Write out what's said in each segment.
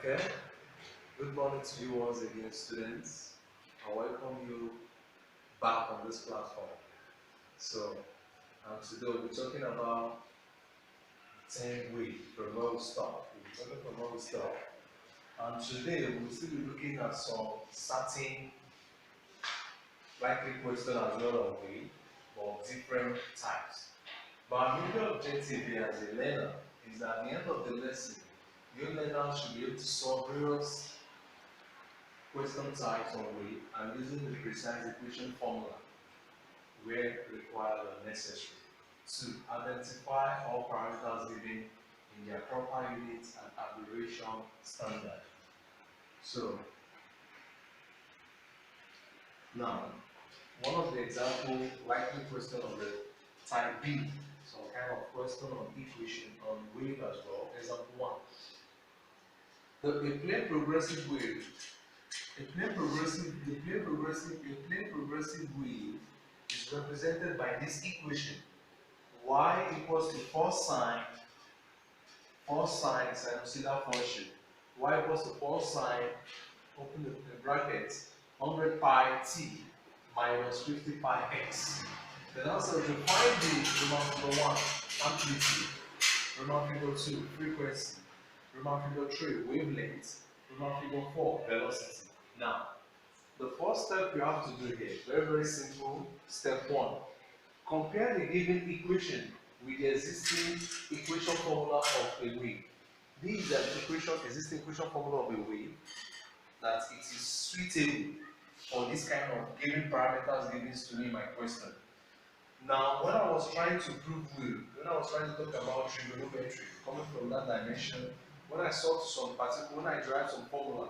Okay, good morning to you once again, students. I welcome you back on this platform. So, today we'll be talking about 10 ways from where we start. We'll be talking from where we start. And today we'll still be looking at some certain likely questions as well on way, but different types. But our major objective here as a learner is that at the end of the lesson, your learner should be able to solve various question types on way and using the precise equation formula where required or necessary to identify all parameters given in their proper units and aberration standard. So now, one of the example likely question of the type B, some kind of question on equation on wave as well. Example 1. A plane progressive wave A plane progressive wave is represented by this equation: y equals to 4 sine sinusoidal function. Y equals to 4 sine, open the brackets, 100 pi t minus 50 pi x. Then also to find the Roman figure 1 amplitude, Roman figure 2 frequency, Roman figure 3 wavelength, Roman figure 4 velocity. Now, the first step you have to do here, very, very simple. Step 1. Compare the given equation with the existing equation formula of a wave. This is the existing equation formula of a wave that it is suitable for this kind of given parameters given to me in my question. Now, when I was trying to prove wave, when I was trying to talk about trigonometry, coming from that dimension, when I saw some particular, when I derived some formula,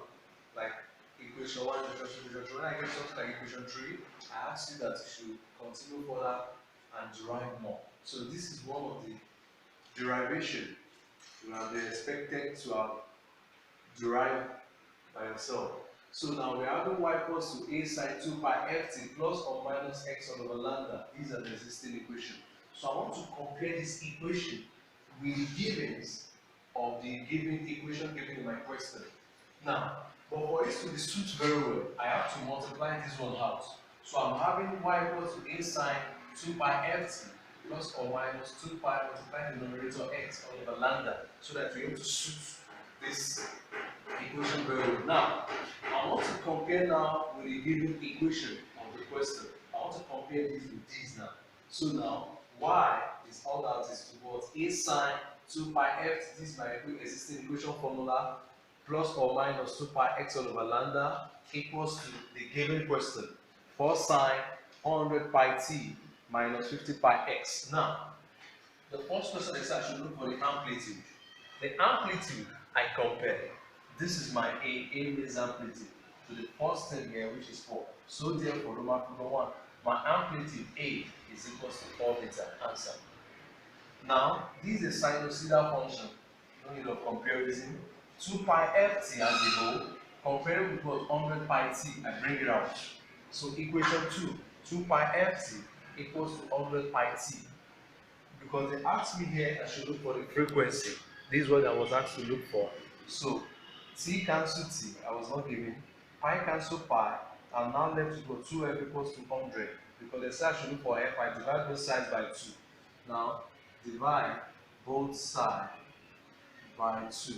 like equation 1, equation 2, when I get something like equation 3, I ask you that you should continue further and derive more. So this is one of the derivation you have been expected to have derived by yourself. So now we're having y equals to a sine 2 pi ft plus or minus x all over lambda. These are the existing equation. So I want to compare this equation with the givens of the given equation given in my question. Now, but for it to be suit very well, I have to multiply this one out. So I'm having y equals to a sine 2 pi ft plus or minus 2 pi multiply the numerator x all over lambda, so that we're able to suit this equation very well. Now, I want to compare now with the given equation of the question. I want to compare this with this now. So now, y is all that is towards a sine 2 pi f. This is my existing equation formula, plus or minus 2 pi x all over lambda equals to the given question: 4 sine 100 pi t minus 50 pi x. Now, the first question is I should look for the amplitude. The amplitude I compare. This is my A means amplitude to the first thing here, which is 4. So therefore, Roman figure 1, my amplitude A is equal to 4 meter. Answer. Now, this is a sinusoidal function. No need of comparison. 2 pi ft as a whole, comparing with what 100 pi t, I bring it out. So equation 2 pi ft equals to 100 pi t. Because they asked me here, I should look for the frequency. This is what I was asked to look for. So t cancel t, I was not given. Pi cancel pi. I'm now left to go 2f equals to 100. Because they said I should look for f, I divide both sides by 2. Now, divide both sides by 2.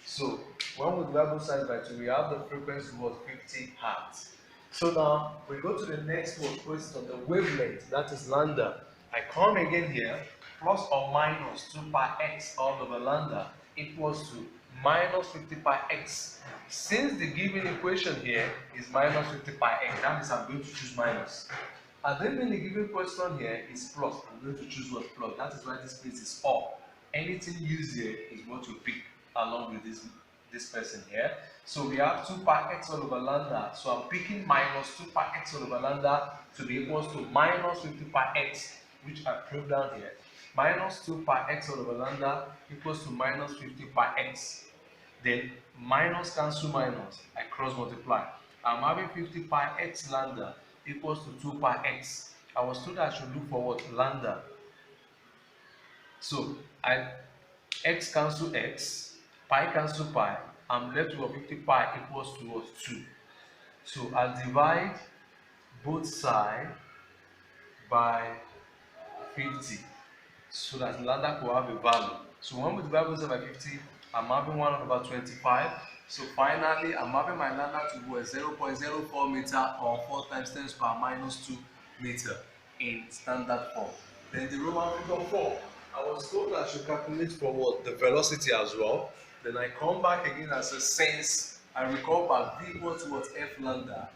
So, when we divide both sides by 2, we have the frequency was 50 Hertz. So now, we go to the next one, question, the wavelength, that is lambda. I come again here, plus or minus 2 pi x all over lambda equals to minus 50 pi x. Since the given equation here is minus 50 pi x, that means I'm going to choose minus. And then when the given question here is plus, I'm going to choose what plus. That is why this place is up. Anything used here is what you pick along with this person here. So we have 2 pi x all over lambda. So I'm picking minus 2 pi x all over lambda to be equals to minus 50 pi x, which I proved down here. Minus 2 pi x all over lambda equals to minus 50 pi x. Then minus cancel minus, I cross multiply. I'm having 50 pi x lambda equals to 2 pi x. I was told I should look for what? Lambda. So I x cancel x, pi cancel pi, I'm left with 50 pi equals to what? 2. So I divide both sides by 50 so that lambda could have a value. So when we divide both sides by 50, I'm having 1 over 25. So finally, I'm having my lambda to be 0.04 meter or 4 times 10 to the power minus 2 meter in standard form. Then the Roman figure 4. I was told I should calculate for what? The velocity as well. Then I come back again and say since I recall back v equals to what? F lambda,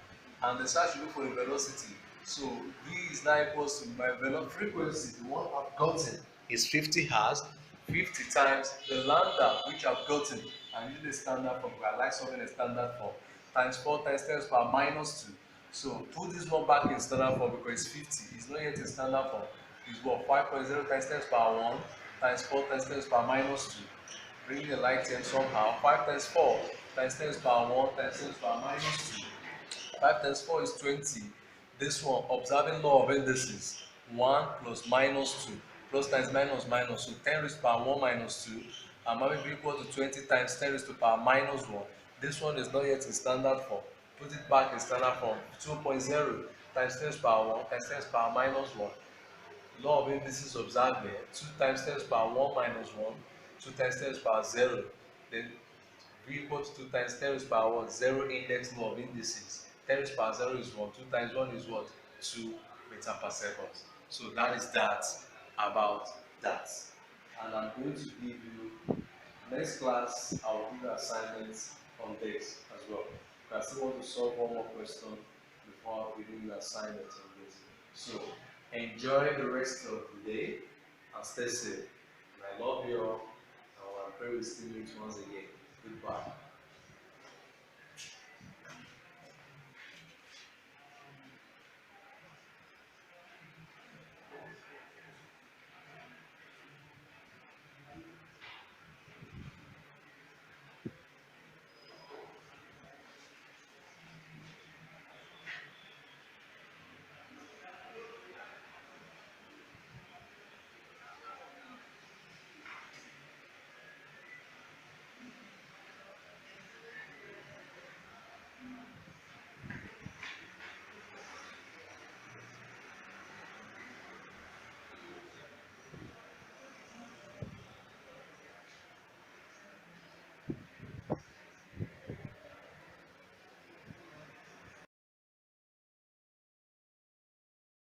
and the search should look for the velocity. So v is now equals to my velocity frequency, the one I've gotten is 50 hertz, 50 times the lambda which I've gotten. I'm using the standard form, I like something in standard form, times 4 times 10 to the power minus 2. So put this one back in standard form because it's 50. It's not yet in standard form. It's what? 5.0 times 10 to the power 1 times 4 times 10 to the power minus 2. Bring the light in somehow. 5 times 4 times 10 to the power 1 times 10 to the power minus 2. 5 times 4 is 20. This one, observing law of indices. 1 plus minus 2. Plus times minus minus. So 10 raised to the power 1 minus 2. I'm having b equal to 20 times 10 raised to the power minus 1. This one is not yet in standard form. Put it back in standard form. 2.0 times 10 to the power 1 times 10 to the power minus 1. Law of indices observed there. 2 times 10 to the power 1 minus 1. 2 times 10 to the power 0. Then v equal to 2 times 10 raised to the power 1, 0 index law of indices. 10 raised to the power 0 is 1, 2 times 1 is what? 2 meter per second. So that is that about that. And I'm going to give you, next class, I will give you assignments on this as well. But I still want to solve one more question before we do the assignment on this. So enjoy the rest of the day and stay safe. And I love you all. And I pray we still meet once again. Goodbye.